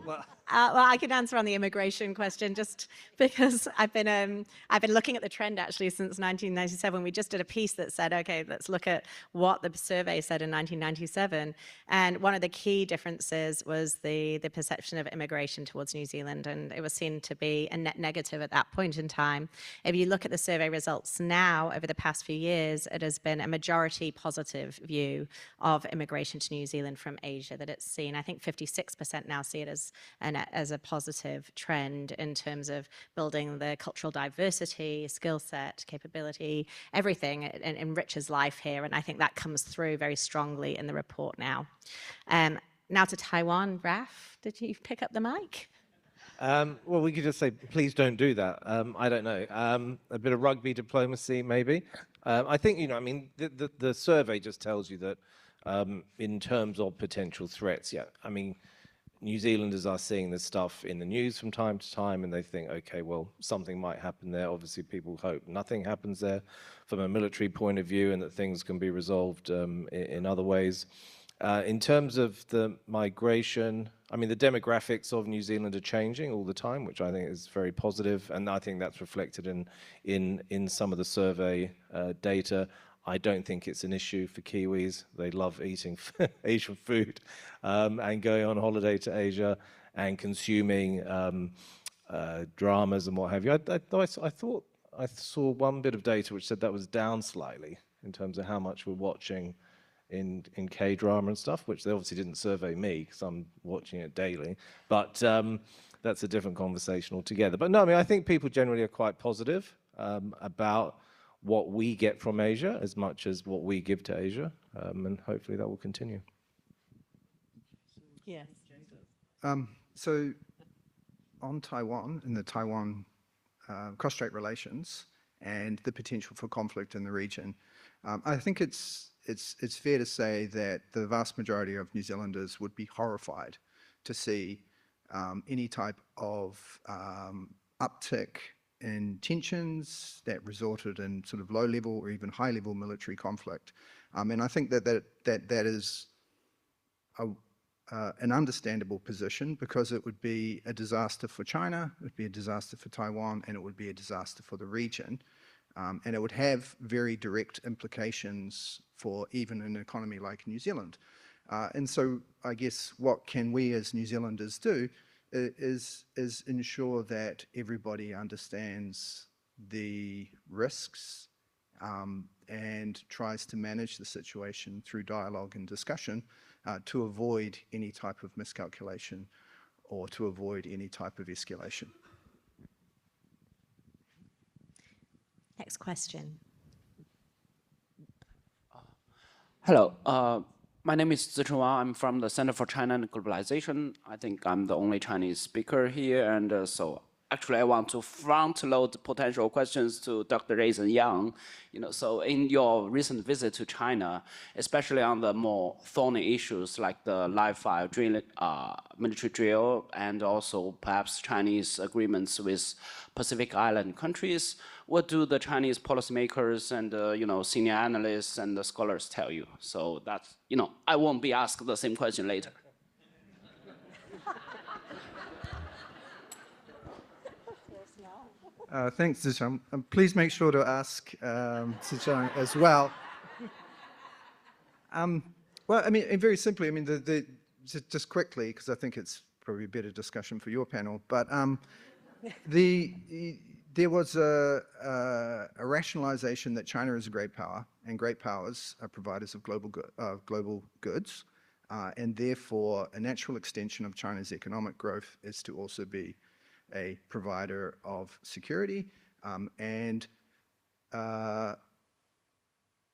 Well, I can answer on the immigration question just because I've been looking at the trend actually since 1997. We just did a piece that said, okay, let's look at what the survey said in 1997. And one of the key differences was the perception of immigration towards New Zealand, and it was seen to be a net negative at that point in time. If you look at the survey results now, over the past few years, it has been a majority positive view of immigration to New Zealand from Asia that it's seen. I think 56% now see it as a positive trend in terms of building the cultural diversity, skill set, capability, everything. It enriches life here, and I think that comes through very strongly in the report now. Now to Taiwan. Raf, did you pick up the mic? Well, we could just say, please don't do that. I don't know. A bit of rugby diplomacy, maybe. I think, I mean, the survey just tells you that in terms of potential threats, yeah, I mean, New Zealanders are seeing this stuff in the news from time to time, and they think, okay, well, something might happen there. Obviously, people hope nothing happens there from a military point of view, and that things can be resolved in other ways. In terms of the migration, I mean, the demographics of New Zealand are changing all the time, which I think is very positive, and I think that's reflected in some of the survey data. I don't think it's an issue for Kiwis. They love eating Asian food and going on holiday to Asia and consuming dramas and what have you. I thought I saw one bit of data which said that was down slightly in terms of how much we're watching in K-drama and stuff, which they obviously didn't survey me because I'm watching it daily. But that's a different conversation altogether. But no, I mean, I think people generally are quite positive about what we get from Asia as much as what we give to Asia, and hopefully that will continue. Yes. So on Taiwan and the Taiwan cross-strait relations and the potential for conflict in the region, I think it's fair to say that the vast majority of New Zealanders would be horrified to see any type of uptick in tensions that resulted in sort of low-level or even high-level military conflict. And I think that is an understandable position, because it would be a disaster for China, it would be a disaster for Taiwan, and it would be a disaster for the region. And it would have very direct implications for even an economy like New Zealand. And so I guess what can we as New Zealanders do is ensure that everybody understands the risks and tries to manage the situation through dialogue and discussion to avoid any type of miscalculation or to avoid any type of escalation. Next question. Hello, my name is Zicheng Wang. I'm from the Center for China and Globalization. I think I'm the only Chinese speaker here, and so actually I want to front load potential questions to Dr. Raisin Yang. So in your recent visit to China, especially on the more thorny issues like the live fire drill, military drill, and also perhaps Chinese agreements with Pacific Island countries, what do the Chinese policymakers and senior analysts and the scholars tell you? So that's, I won't be asked the same question later. Thanks, Zicheng. Please make sure to ask Zicheng as well. Well, I mean, very simply, I mean, just quickly, because I think it's probably a better discussion for your panel, but there was a rationalization that China is a great power, and great powers are providers of global goods, and therefore a natural extension of China's economic growth is to also be a provider of security. And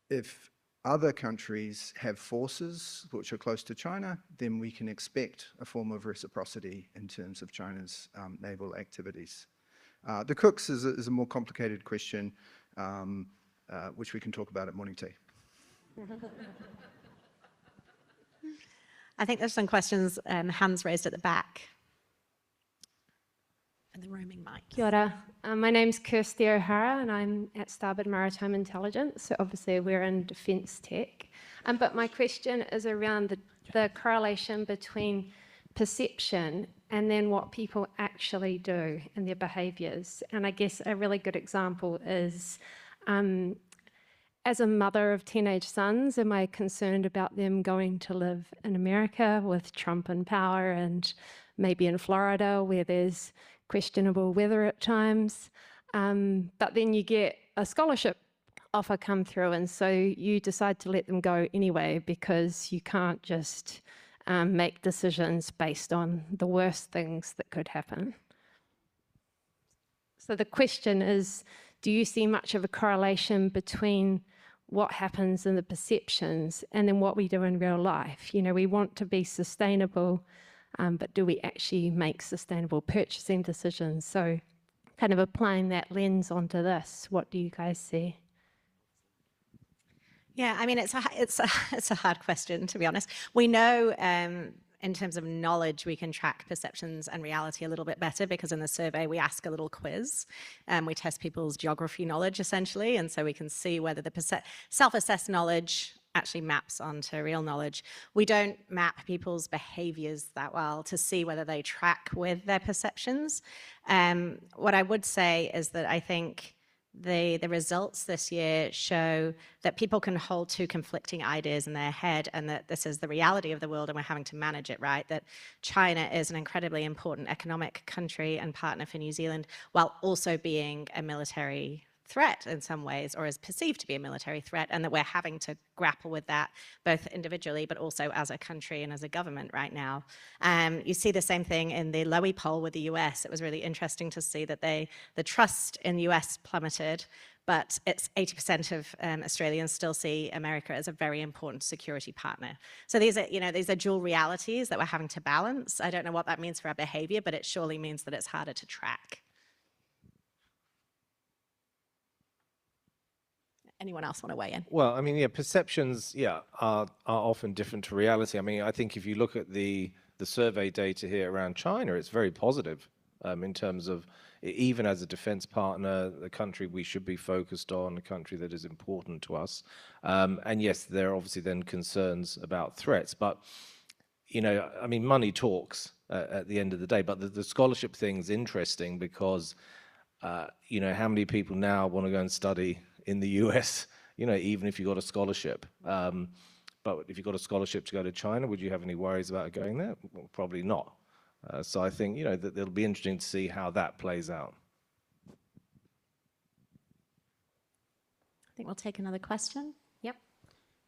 if other countries have forces which are close to China, then we can expect a form of reciprocity in terms of China's naval activities. The cooks is a more complicated question, which we can talk about at morning tea. I think there's some questions, hands raised at the back. And the roaming mic. Kia ora. My name's Kirsty O'Hara and I'm at Starboard Maritime Intelligence. So obviously we're in defence tech. But my question is around the correlation between perception and then what people actually do and their behaviours. And I guess a really good example is, as a mother of teenage sons, am I concerned about them going to live in America with Trump in power and maybe in Florida where there's questionable weather at times? But then you get a scholarship offer come through and so you decide to let them go anyway because you can't just make decisions based on the worst things that could happen. So the question is, do you see much of a correlation between what happens in the perceptions and then what we do in real life. You know, we want to be sustainable, but do we actually make sustainable purchasing decisions? So kind of applying that lens onto this, what do you guys see? Yeah, I mean, it's a hard question, to be honest. We know in terms of knowledge, we can track perceptions and reality a little bit better because in the survey we ask a little quiz. We test people's geography knowledge, essentially, and so we can see whether the self-assessed knowledge actually maps onto real knowledge. We don't map people's behaviors that well to see whether they track with their perceptions. What I would say is that I think the results this year show that people can hold two conflicting ideas in their head and that this is the reality of the world and we're having to manage it, right? That China is an incredibly important economic country and partner for New Zealand while also being a military threat in some ways, or is perceived to be a military threat, and that we're having to grapple with that both individually but also as a country and as a government right now. You see the same thing in the Lowy poll with the US. It was really interesting to see that the trust in the US plummeted, but it's 80% of Australians still see America as a very important security partner. So these are dual realities that we're having to balance. I don't know what that means for our behavior, but it surely means that it's harder to track. Anyone else want to weigh in? Well, I mean, yeah, perceptions, are often different to reality. I mean, I think if you look at the survey data here around China, it's very positive in terms of, even as a defense partner, the country we should be focused on, a country that is important to us. And yes, there are obviously then concerns about threats, but, you know, I mean, money talks at the end of the day, but the scholarship thing's interesting because, you know, how many people now want to go and study in the US, you know, even if you got a scholarship. But if you got a scholarship to go to China, would you have any worries about going there? Well, probably not. So I think, you know, that it'll be interesting to see how that plays out. I think we'll take another question. Yep.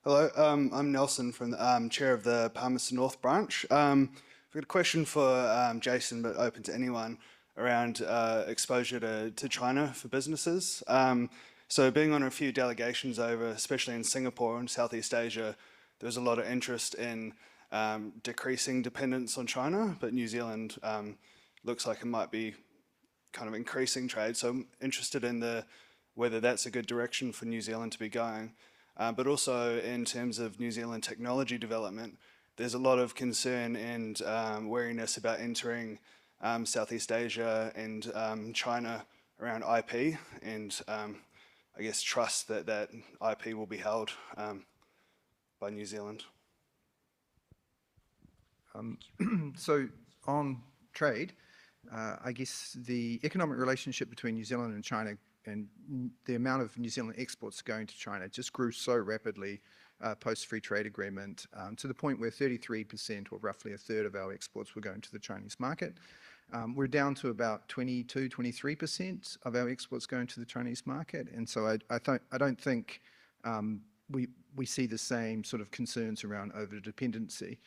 Hello, I'm Nelson, from the chair of the Palmerston North branch. I've got a question for Jason, but open to anyone, around exposure to China for businesses. So being on a few delegations over, especially in Singapore and Southeast Asia, there's a lot of interest in decreasing dependence on China, but New Zealand looks like it might be kind of increasing trade. So I'm interested in whether that's a good direction for New Zealand to be going. But also in terms of New Zealand technology development, there's a lot of concern and wariness about entering Southeast Asia and China around IP and I guess trust that IP will be held by New Zealand. So on trade, I guess the economic relationship between New Zealand and China and the amount of New Zealand exports going to China just grew so rapidly post-free trade agreement to the point where 33%, or roughly a third of our exports, were going to the Chinese market. We're down to about 22, 23% of our exports going to the Chinese market, and so I don't think we see the same sort of concerns around over-dependency.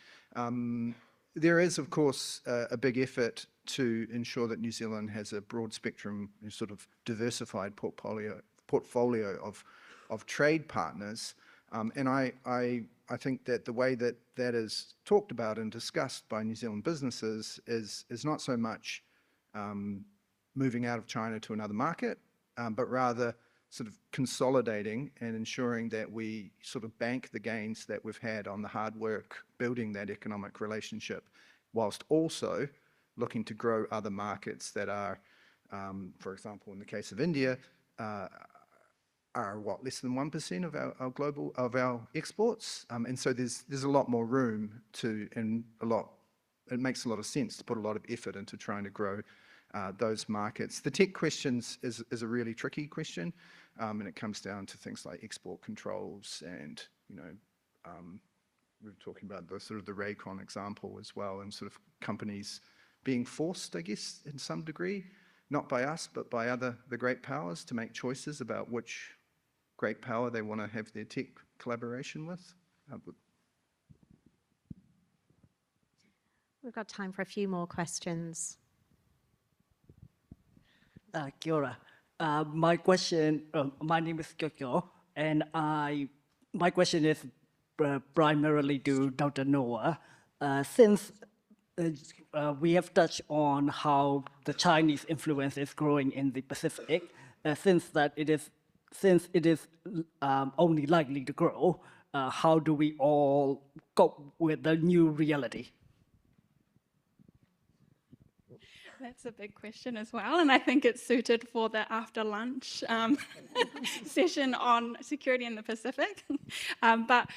There is, of course, a big effort to ensure that New Zealand has a broad spectrum, sort of diversified portfolio of trade partners, and I think that the way that is talked about and discussed by New Zealand businesses is not so much moving out of China to another market, but rather sort of consolidating and ensuring that we sort of bank the gains that we've had on the hard work building that economic relationship, whilst also looking to grow other markets that are, for example, in the case of India, are less than 1% of our exports, and so there's a lot more room it makes a lot of sense to put a lot of effort into trying to grow those markets. The tech questions is a really tricky question, and it comes down to things like export controls, and we were talking about the sort of the Raycon example as well, and sort of companies being forced, I guess, in some degree, not by us, but by the great powers, to make choices about which great power they want to have their tech collaboration with. We've got time for a few more questions. Kia ora. My question, my name is Kyokyo. and my question is primarily to Dr. Noah. Since we have touched on how the Chinese influence is growing in the Pacific, since it is only likely to grow, how do we all cope with the new reality? That's a big question as well, and I think it's suited for the after lunch session on security in the Pacific. But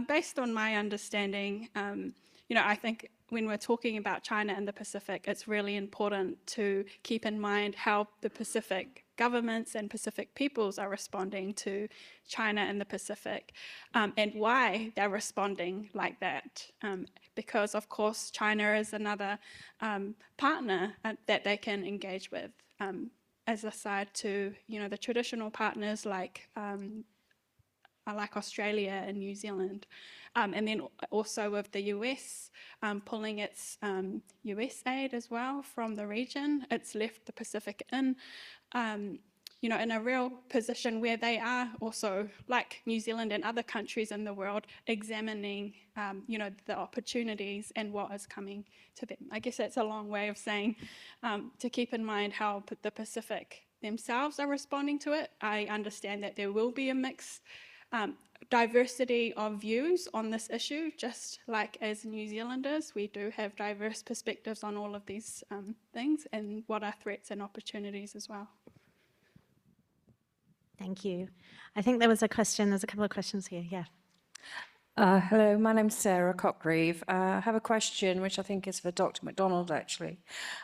based on my understanding, I think when we're talking about China and the Pacific, it's really important to keep in mind how the Pacific governments and Pacific peoples are responding to China and the Pacific, and why they're responding like that. Because, of course, China is another partner that they can engage with, as a side to, the traditional partners like Australia and New Zealand. And then also with the US pulling its US aid as well from the region, it's left the Pacific in a real position where they are also, like New Zealand and other countries in the world, examining, the opportunities and what is coming to them. I guess that's a long way of saying to keep in mind how the Pacific themselves are responding to it. I understand that there will be a mixed diversity of views on this issue, just like as New Zealanders, we do have diverse perspectives on all of these things and what are threats and opportunities as well. Thank you. I think there's a couple of questions here, yeah. Hello, my name's Sarah Cockgreave. I have a question which I think is for Dr. Macdonald, actually.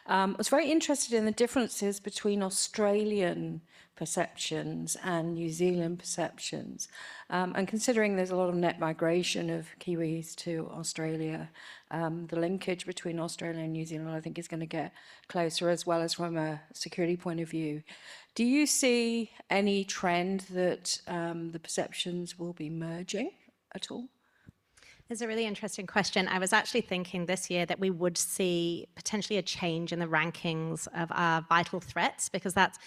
I was very interested in the differences between Australian perceptions and New Zealand perceptions. And considering there's a lot of net migration of Kiwis to Australia, the linkage between Australia and New Zealand, I think, is going to get closer, as well as from a security point of view. Do you see any trend that the perceptions will be merging at all? It's a really interesting question. I was actually thinking this year that we would see potentially a change in the rankings of our vital threats, because that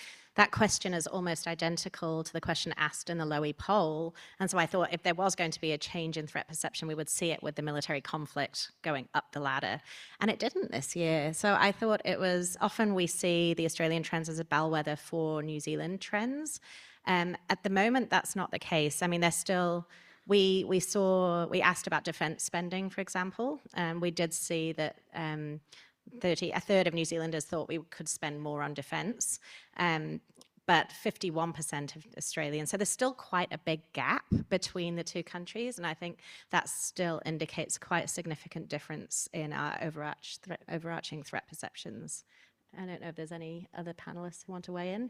question is almost identical to the question asked in the Lowy poll. And so I thought if there was going to be a change in threat perception, we would see it with the military conflict going up the ladder. And it didn't this year. So I thought it was, often we see the Australian trends as a bellwether for New Zealand trends. At the moment, that's not the case. I mean, there's still... We asked about defence spending, for example, and we did see that a third of New Zealanders thought we could spend more on defence, but 51% of Australians. So there's still quite a big gap between the two countries, and I think that still indicates quite a significant difference in our overarching threat perceptions. I don't know if there's any other panellists who want to weigh in.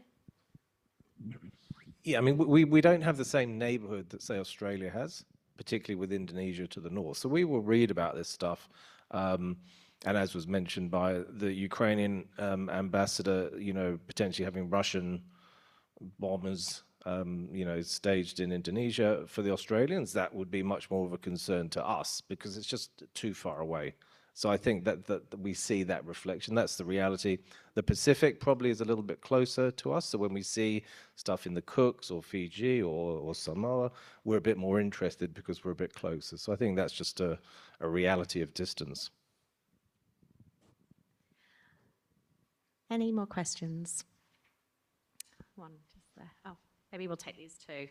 Yeah, I mean, we don't have the same neighborhood that, say, Australia has, particularly with Indonesia to the north. So we will read about this stuff. And as was mentioned by the Ukrainian ambassador, potentially having Russian bombers, staged in Indonesia, for the Australians, that would be much more of a concern to us because it's just too far away. So I think that we see that reflection. That's the reality. The Pacific probably is a little bit closer to us. So when we see stuff in the Cooks or Fiji or Samoa, we're a bit more interested because we're a bit closer. So I think that's just a reality of distance. Any more questions? One just there. Oh, maybe we'll take these two.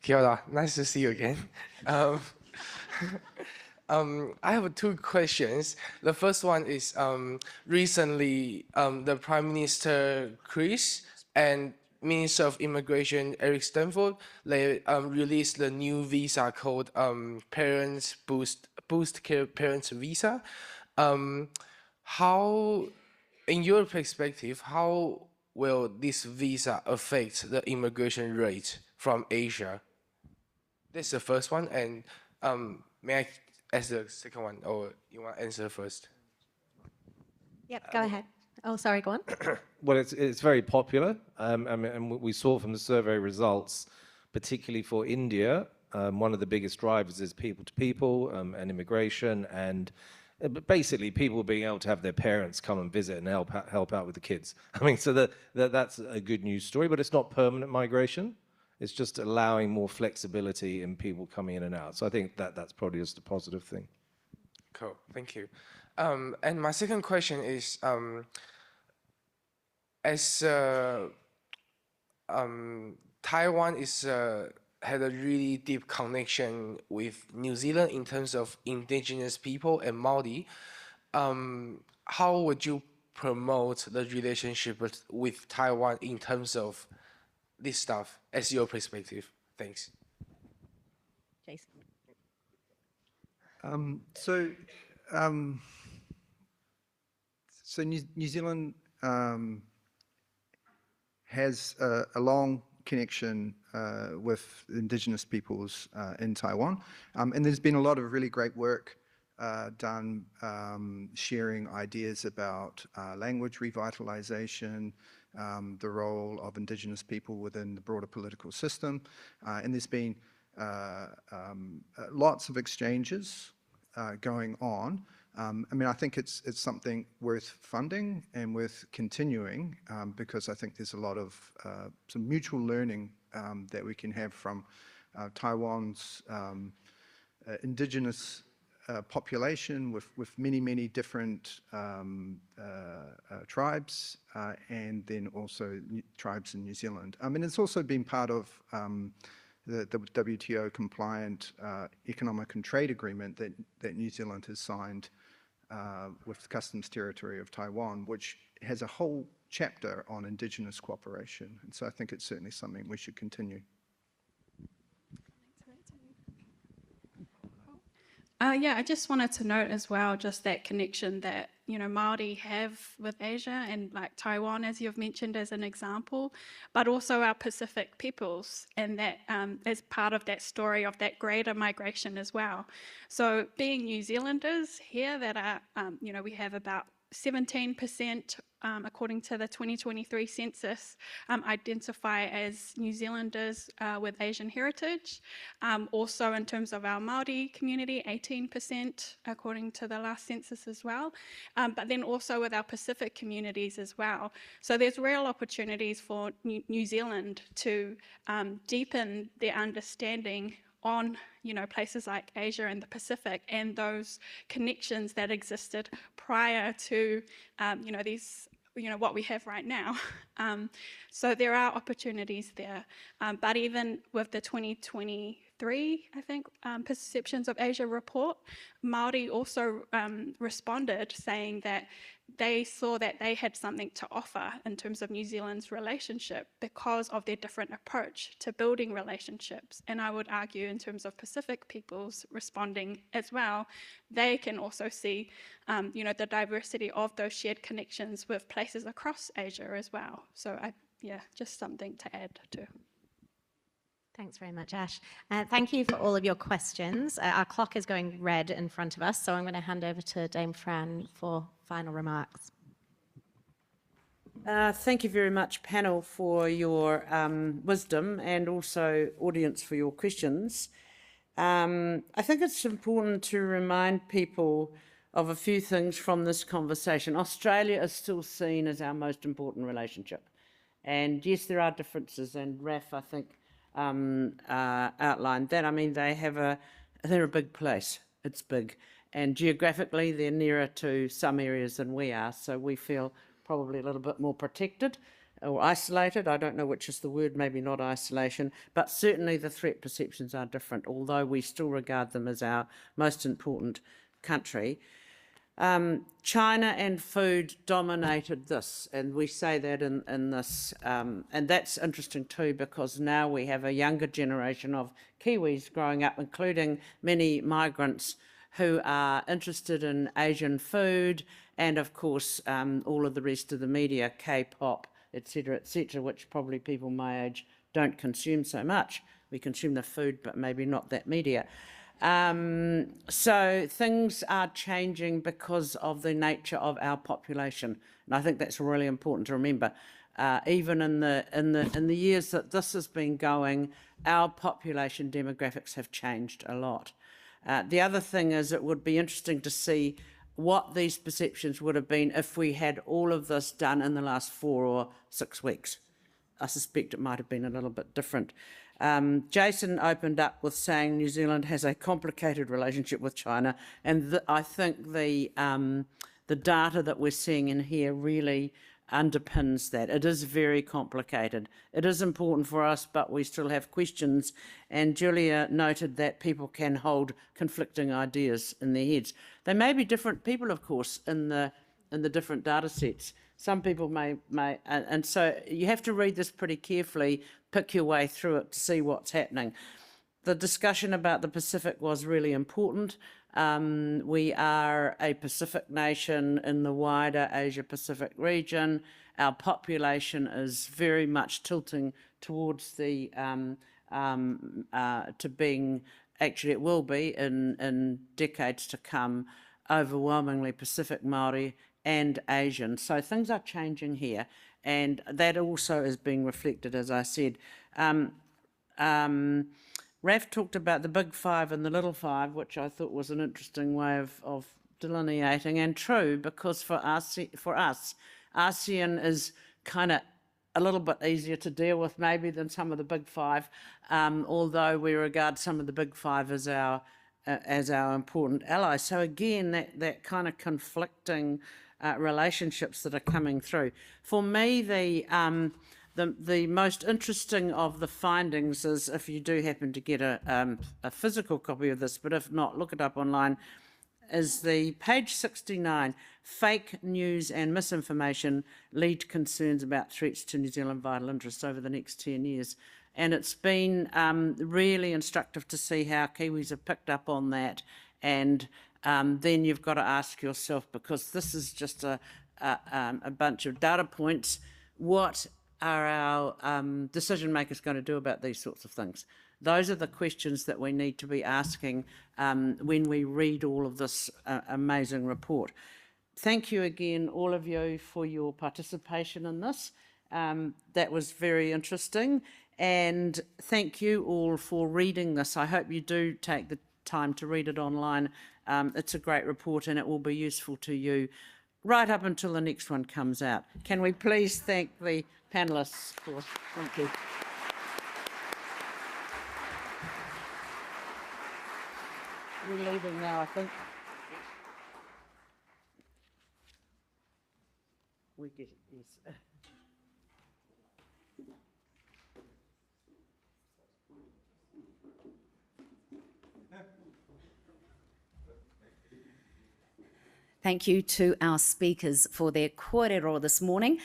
Kia ora. Nice to see you again. I have two questions. The first one is recently the Prime Minister Chris and Minister of Immigration Eric Stanford, they released the new visa called Parents Boost Care Parents Visa. How, in your perspective, how will this visa affect the immigration rate from Asia? That's the first one, and may I ask the second one, or you want to answer first? Yep, go ahead. Oh, sorry, go on. Well, it's very popular, and we saw from the survey results, particularly for India, one of the biggest drivers is people to people and immigration, and But basically, people being able to have their parents come and visit and help out with the kids. I mean, so that's a good news story, but it's not permanent migration. It's just allowing more flexibility in people coming in and out. So I think that's probably just a positive thing. Cool, thank you. And my second question is, as Taiwan had a really deep connection with New Zealand in terms of indigenous people and Māori, how would you promote the relationship with Taiwan in terms of this stuff as your perspective? Thanks. Jason. So New Zealand has a long connection with Indigenous peoples in Taiwan, and there's been a lot of really great work done sharing ideas about language revitalization, the role of Indigenous people within the broader political system, and there's been lots of exchanges going on. I mean, I think it's something worth funding and worth continuing because I think there's a lot of some mutual learning that we can have from Taiwan's indigenous population with many different tribes and then also tribes in New Zealand. I mean, it's also been part of the WTO compliant economic and trade agreement that New Zealand has signed with the Customs Territory of Taiwan, which has a whole chapter on Indigenous cooperation. And so I think it's certainly something we should continue. Yeah, I just wanted to note as well just that connection that, you know, Māori have with Asia and like Taiwan, as you've mentioned as an example, but also our Pacific peoples, and that as part of that story of that greater migration as well. So being New Zealanders here that are, you know, we have about 17%, according to the 2023 census, identify as New Zealanders with Asian heritage. Also in terms of our Māori community, 18% according to the last census as well. But then also with our Pacific communities as well. So there's real opportunities for New Zealand to deepen their understanding on, you know, places like Asia and the Pacific and those connections that existed prior to, you know, these, you know, what we have right now. So there are opportunities there. But even with the 2023, I think, Perceptions of Asia report, Māori also responded saying that they saw that they had something to offer in terms of New Zealand's relationship because of their different approach to building relationships. And I would argue in terms of Pacific peoples responding as well, they can also see, you know, the diversity of those shared connections with places across Asia as well. So yeah, just something to add to. Thanks very much, Ash. Thank you for all of your questions. Our clock is going red in front of us, so I'm going to hand over to Dame Fran for final remarks. Thank you very much, panel, for your wisdom, and also audience for your questions. I think it's important to remind people of a few things from this conversation. Australia is still seen as our most important relationship. And yes, there are differences, and Raf, I think, outlined that. I mean, they're a big place. It's big. And geographically, they're nearer to some areas than we are, so we feel probably a little bit more protected or isolated. I don't know which is the word, maybe not isolation, but certainly the threat perceptions are different, although we still regard them as our most important country. China and food dominated this, and we say that in this, and that's interesting too, because now we have a younger generation of Kiwis growing up, including many migrants who are interested in Asian food, and of course all of the rest of the media, K-pop, etc., which probably people my age don't consume so much. We consume the food, but maybe not that media. So things are changing because of the nature of our population, and I think that's really important to remember. Even in the years that this has been going, our population demographics have changed a lot. The other thing is, it would be interesting to see what these perceptions would have been if we had all of this done in the last 4 or 6 weeks. I suspect it might have been a little bit different. Jason opened up with saying New Zealand has a complicated relationship with China, and I think the data that we're seeing in here really underpins that. It is very complicated. It is important for us, but we still have questions. And Julia noted that people can hold conflicting ideas in their heads. They may be different people, of course, in the different data sets. Some people may, and so you have to read this pretty carefully, pick your way through it to see what's happening. The discussion about the Pacific was really important. We are a Pacific nation in the wider Asia-Pacific region. Our population is very much tilting towards the to being, actually it will be in decades to come, overwhelmingly Pacific Māori and Asian. So things are changing here, and that also is being reflected, as I said. Raf talked about the big five and the little five, which I thought was an interesting way of delineating, and true, because for us, ASEAN is kind of a little bit easier to deal with maybe than some of the big five, although we regard some of the big five as our important allies. So again, that kind of conflicting relationships that are coming through. For me, the most interesting of the findings is, if you do happen to get a physical copy of this, but if not, look it up online, is the page 69, fake news and misinformation lead to concerns about threats to New Zealand vital interests over the next 10 years. And it's been really instructive to see how Kiwis have picked up on that. And then you've got to ask yourself, because this is just a bunch of data points, what are our decision makers going to do about these sorts of things? Those are the questions that we need to be asking when we read all of this amazing report. Thank you again, all of you, for your participation in this. That was very interesting. And thank you all for reading this. I hope you do take the time to read it online. It's a great report, and it will be useful to you right up until the next one comes out. Can we please thank the panellists for, thank you. We're leaving now, I think. We get it, yes. Thank you to our speakers for their kōrero this morning.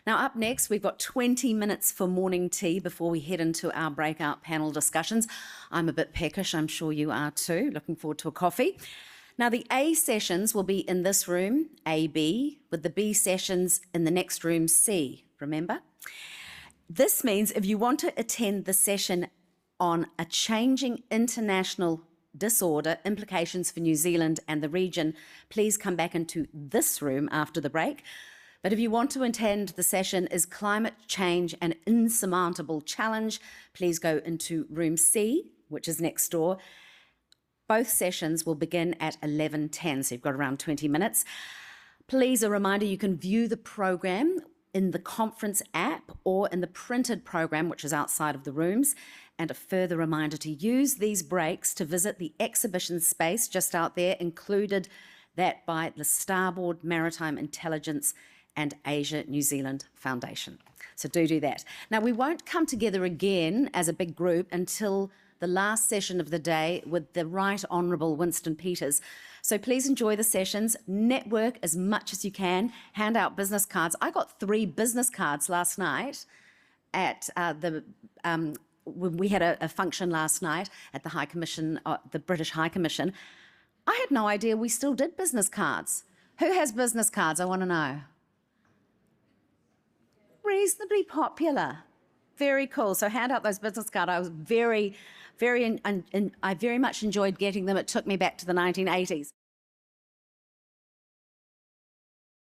Now, up next, we've got 20 minutes for morning tea before we head into our breakout panel discussions. I'm a bit peckish, I'm sure you are too. Looking forward to a coffee. Now, the A sessions will be in this room, AB, with the B sessions in the next room, C, remember? This means if you want to attend the session on a changing international disorder, implications for New Zealand and the region, please come back into this room after the break. But if you want to attend the session is climate change an insurmountable challenge, please go into room C, which is next door. Both sessions will begin at 11:10, so you've got around 20 minutes. Please, a reminder, you can view the program in the conference app or in the printed program, which is outside of the rooms. And a further reminder to use these breaks to visit the exhibition space just out there, included that by the Starboard Maritime Intelligence and Asia New Zealand Foundation. So do that. Now, we won't come together again as a big group until the last session of the day with the Right Honourable Winston Peters. So please enjoy the sessions, network as much as you can, hand out business cards. I got 3 business cards last night at we had a function last night at the High Commission, the British High Commission. I had no idea we still did business cards. Who has business cards? I want to know. Reasonably popular. Very cool. So hand out those business cards. I was I very much enjoyed getting them. It took me back to the 1980s.